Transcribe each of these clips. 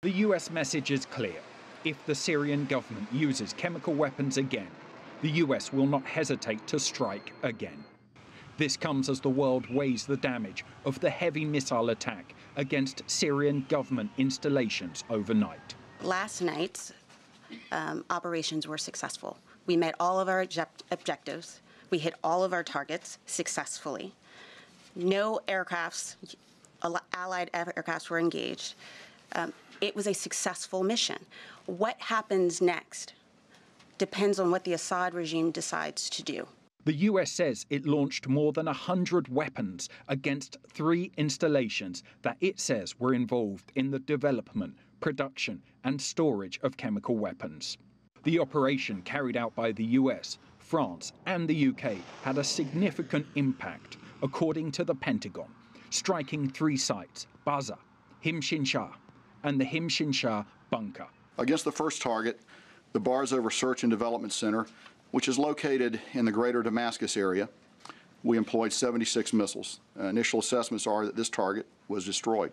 The US message is clear. If the Syrian government uses chemical weapons again, the US will not hesitate to strike again. This comes as the world weighs the damage of the heavy missile attack against Syrian government installations overnight. Last night's operations were successful. We met all of our objectives. We hit all of our targets successfully. No aircrafts, allied aircrafts were engaged. It was a successful mission. What happens next depends on what the Assad regime decides to do. The US says it launched more than 100 weapons against 3 installations that it says were involved in the development, production and storage of chemical weapons. The operation carried out by the US, France and the UK had a significant impact, according to the Pentagon, striking 3 sites, Baza, Himshinshah and the Himshinshah bunker. Against the first target, the Barza Research and Development Center, which is located in the greater Damascus area, we employed 76 missiles. Initial assessments are that this target was destroyed.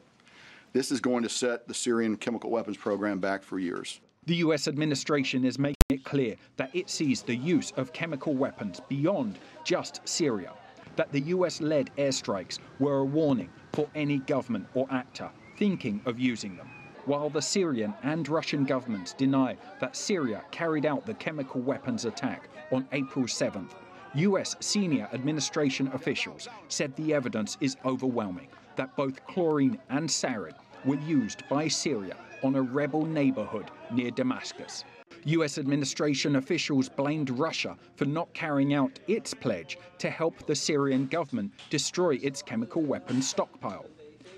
This is going to set the Syrian chemical weapons program back for years. The US administration is making it clear that it sees the use of chemical weapons beyond just Syria, that the US-led airstrikes were a warning for any government or actor thinking of using them, while the Syrian and Russian governments deny that Syria carried out the chemical weapons attack on April 7th. US senior administration officials said the evidence is overwhelming, that both chlorine and sarin were used by Syria on a rebel neighborhood near Damascus. US administration officials blamed Russia for not carrying out its pledge to help the Syrian government destroy its chemical weapons stockpile.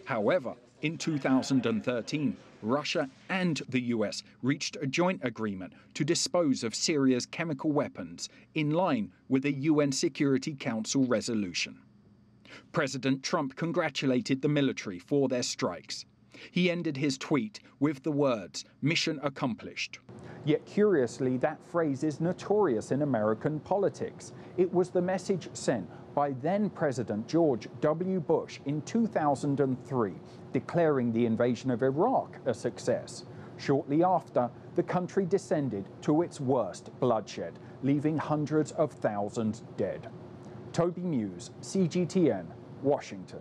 However, in 2013, Russia and the US reached a joint agreement to dispose of Syria's chemical weapons in line with a UN Security Council resolution. President Trump congratulated the military for their strikes. He ended his tweet with the words, "Mission accomplished." Yet curiously, that phrase is notorious in American politics. It was the message sent by then-President George W. Bush in 2003, declaring the invasion of Iraq a success. Shortly after, the country descended to its worst bloodshed, leaving hundreds of thousands dead. Toby Muse, CGTN, Washington.